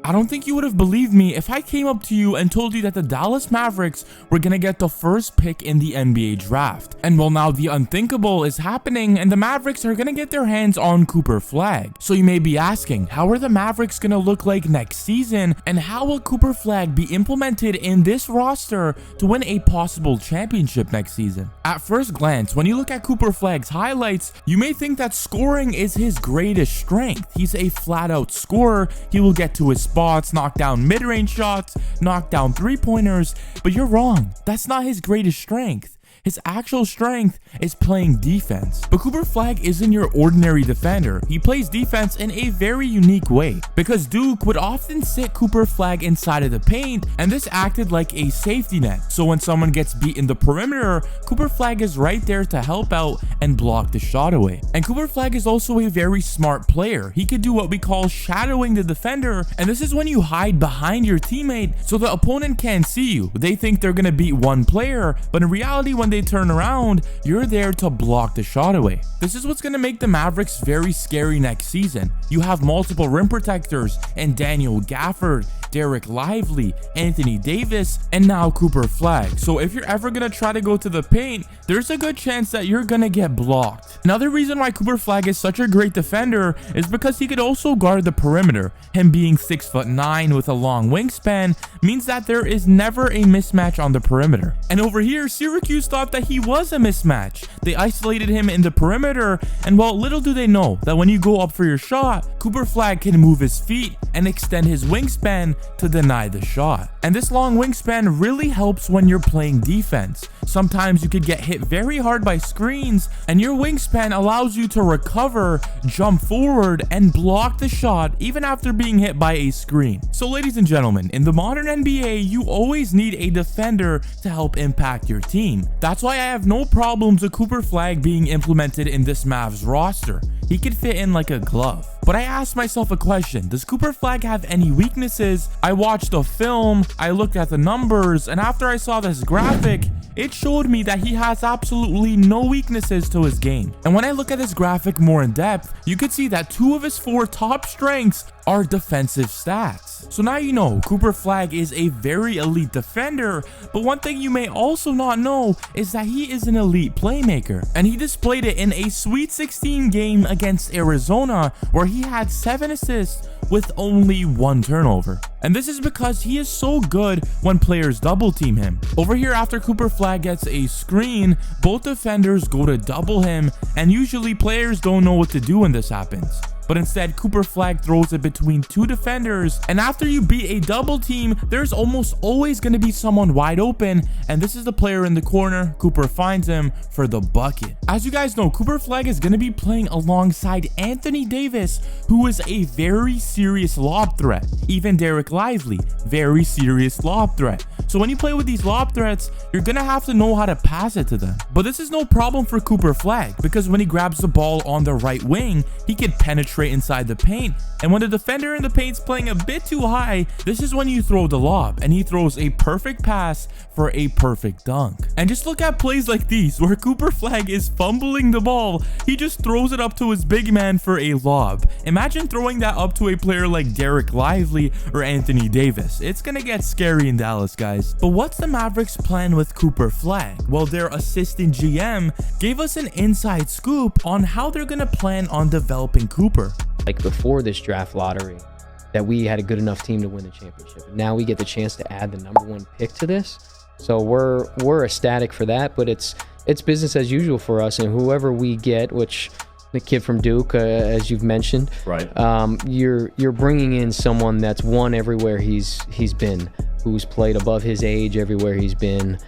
I don't think you would have believed me if I came up to you and told you that the Dallas Mavericks were gonna get the first pick in the NBA draft. And well, now the unthinkable is happening and the Mavericks are gonna get their hands on Cooper Flagg. So you may be asking, how are the Mavericks gonna look like next season, and how will Cooper Flagg be implemented in this roster to win a possible championship next season? At first glance, when you look at Cooper Flagg's highlights, you may think that scoring is his greatest strength. He's a flat out scorer. He will get to his spots, knock down mid-range shots, knock down three-pointers, but you're wrong. That's not his greatest strength. His actual strength is playing defense. But Cooper Flagg isn't your ordinary defender. He plays defense in a very unique way, because Duke would often sit Cooper Flagg inside of the paint, and this acted like a safety net. So when someone gets beat in the perimeter, Cooper Flagg is right there to help out and block the shot away. And Cooper Flagg is also a very smart player. He could do what we call shadowing the defender, and this is when you hide behind your teammate so the opponent can't see you. They think they're gonna beat one player, but in reality, when they turn around, you're there to block the shot away. This is what's going to make the Mavericks very scary next season. You have multiple rim protectors and Daniel Gafford, Derek Lively, Anthony Davis, and now Cooper Flagg. So if you're ever going to try to go to the paint, there's a good chance that you're going to get blocked. Another reason why Cooper Flagg is such a great defender is because he could also guard the perimeter. Him being 6'9" with a long wingspan means that there is never a mismatch on the perimeter. And over here, Syracuse thought that he was a mismatch. They isolated him in the perimeter, and well, little do they know that when you go up for your shot, Cooper Flagg can move his feet and extend his wingspan to deny the shot. And this long wingspan really helps when you're playing defense. Sometimes you could get hit very hard by screens, and your wingspan allows you to recover, jump forward, and block the shot even after being hit by a screen. So ladies and gentlemen, in the modern NBA, you always need a defender to help impact your team. That's why I have no problems with Cooper Flagg being implemented in this Mavs roster. He could fit in like a glove. But I asked myself a question: does Cooper Flagg have any weaknesses? I watched the film, I looked at the numbers, and after I saw this graphic, it showed me that he has absolutely no weaknesses to his game. And when I look at this graphic more in depth, you could see that 2 of his 4 top strengths are defensive stats. So now you know Cooper Flagg is a very elite defender, but one thing you may also not know is that he is an elite playmaker, and he displayed it in a Sweet 16 game against Arizona where he had 7 assists with only 1 turnover. And this is because he is so good when players double team him. Over here, after Cooper Flagg gets a screen, both defenders go to double him, and usually players don't know what to do when this happens. But instead, Cooper Flagg throws it between 2 defenders, and after you beat a double team, there's almost always going to be someone wide open, and this is the player in the corner. Cooper finds him for the bucket. As you guys know, Cooper Flagg is going to be playing alongside Anthony Davis, who is a very serious lob threat. Even Derek Lively, very serious lob threat. So when you play with these lob threats, you're going to have to know how to pass it to them. But this is no problem for Cooper Flagg, because when he grabs the ball on the right wing, he can penetrate inside the paint, and when the defender in the paint's playing a bit too high, this is when you throw the lob, and he throws a perfect pass for a perfect dunk. And just look at plays like these where Cooper Flagg is fumbling the ball, he just throws it up to his big man for a lob. Imagine throwing that up to a player like Derek Lively or Anthony Davis. It's gonna get scary in Dallas, guys. But what's the Mavericks' plan with Cooper Flagg? Well, their assistant GM gave us an inside scoop on how they're gonna plan on developing Cooper. Like before this draft lottery, that we had a good enough team to win the championship. Now we get the chance to add the #1 pick to this. So we're ecstatic for that, but it's business as usual for us, and whoever we get, which the kid from Duke, as you've mentioned, right? You're bringing in someone that's won everywhere he's been, who's played above his age everywhere he's been,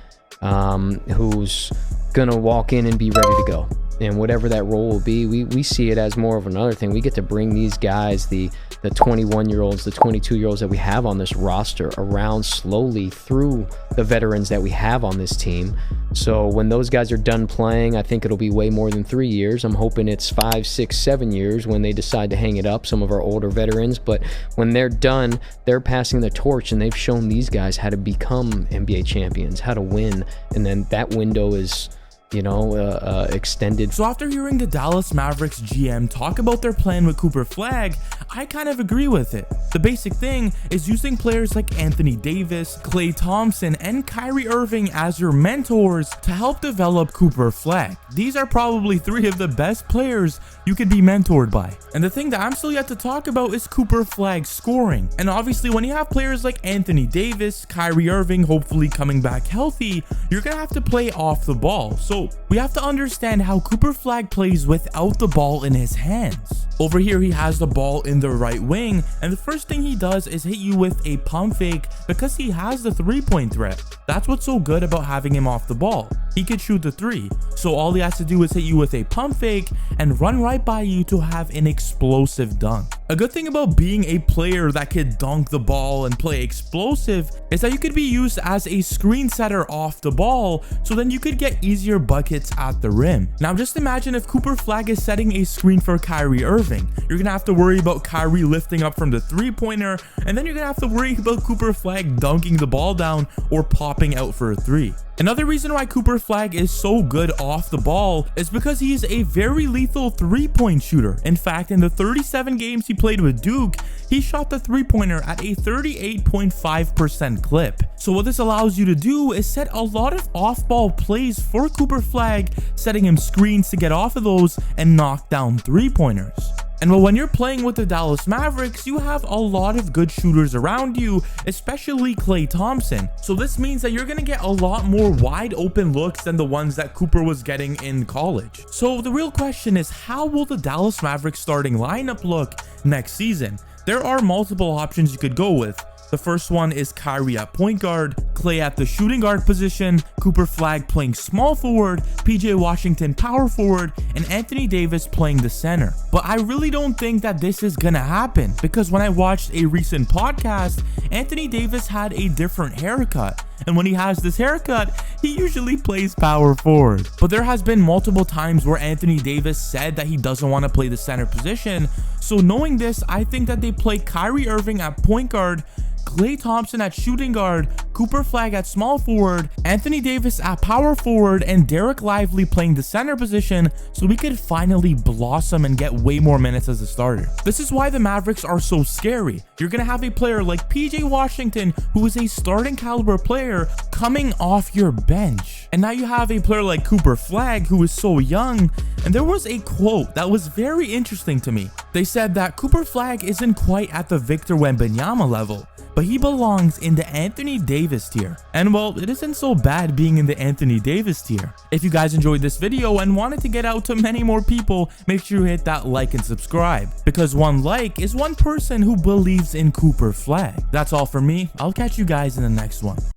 who's gonna walk in and be ready to go. And whatever that role will be, we see it as more of another thing. We get to bring these guys, the 21-year-olds, the 22-year-olds that we have on this roster around slowly through the veterans that we have on this team. So when those guys are done playing, I think it'll be way more than 3 years. I'm hoping it's 5, 6, 7 years when they decide to hang it up, some of our older veterans. But when they're done, they're passing the torch, and they've shown these guys how to become NBA champions, how to win. And then that window is extended. So after hearing the Dallas Mavericks GM talk about their plan with Cooper Flagg, I kind of agree with it. The basic thing is using players like Anthony Davis, Klay Thompson, and Kyrie Irving as your mentors to help develop Cooper Flagg. These are probably 3 of the best players you could be mentored by. And the thing that I'm still yet to talk about is Cooper Flagg's scoring. And obviously when you have players like Anthony Davis, Kyrie Irving hopefully coming back healthy, you're gonna have to play off the ball. So we have to understand how Cooper Flagg plays without the ball in his hands. Over here he has the ball in the right wing, and the first thing he does is hit you with a pump fake because he has the 3-point threat. That's what's so good about having him off the ball. He could shoot the 3, so all he has to do is hit you with a pump fake and run right by you to have an explosive dunk. A good thing about being a player that could dunk the ball and play explosive is that you could be used as a screen setter off the ball, so then you could get easier buckets at the rim. Now just imagine if Cooper Flagg is setting a screen for Kyrie Irving. You're gonna have to worry about Kyrie lifting up from the 3-pointer, and then you're gonna have to worry about Cooper Flagg dunking the ball down or popping out for a 3. Another reason why Cooper Flagg is so good off the ball is because he is a very lethal 3-point shooter. In fact, in the 37 games he played with Duke, he shot the 3-pointer at a 38.5% clip. So what this allows you to do is set a lot of off-ball plays for Cooper Flagg, setting him screens to get off of those and knock down 3-pointers. And well, when you're playing with the Dallas Mavericks, you have a lot of good shooters around you, especially Klay Thompson. So this means that you're going to get a lot more wide open looks than the ones that Cooper was getting in college. So the real question is, how will the Dallas Mavericks starting lineup look next season? There are multiple options you could go with. The first one is Kyrie at point guard, Klay at the shooting guard position, Cooper Flagg playing small forward, PJ Washington power forward, and Anthony Davis playing the center. But I really don't think that this is gonna happen, because when I watched a recent podcast, Anthony Davis had a different haircut. And when he has this haircut, he usually plays power forward. But there has been multiple times where Anthony Davis said that he doesn't want to play the center position. So knowing this, I think that they play Kyrie Irving at point guard, Klay Thompson at shooting guard, Cooper Flagg at small forward, Anthony Davis at power forward, and Derek Lively playing the center position, so we could finally blossom and get way more minutes as a starter. This is why the Mavericks are so scary. You're gonna have a player like PJ Washington, who is a starting caliber player, coming off your bench. And now you have a player like Cooper Flagg, who is so young. And there was a quote that was very interesting to me. They said that Cooper Flagg isn't quite at the Victor Wembanyama level, but he belongs in the Anthony Davis tier. And well, it isn't so bad being in the Anthony Davis tier. If you guys enjoyed this video and wanted to get out to many more people, make sure you hit that like and subscribe, because one like is one person who believes in Cooper Flagg. That's all for me. I'll catch you guys in the next one.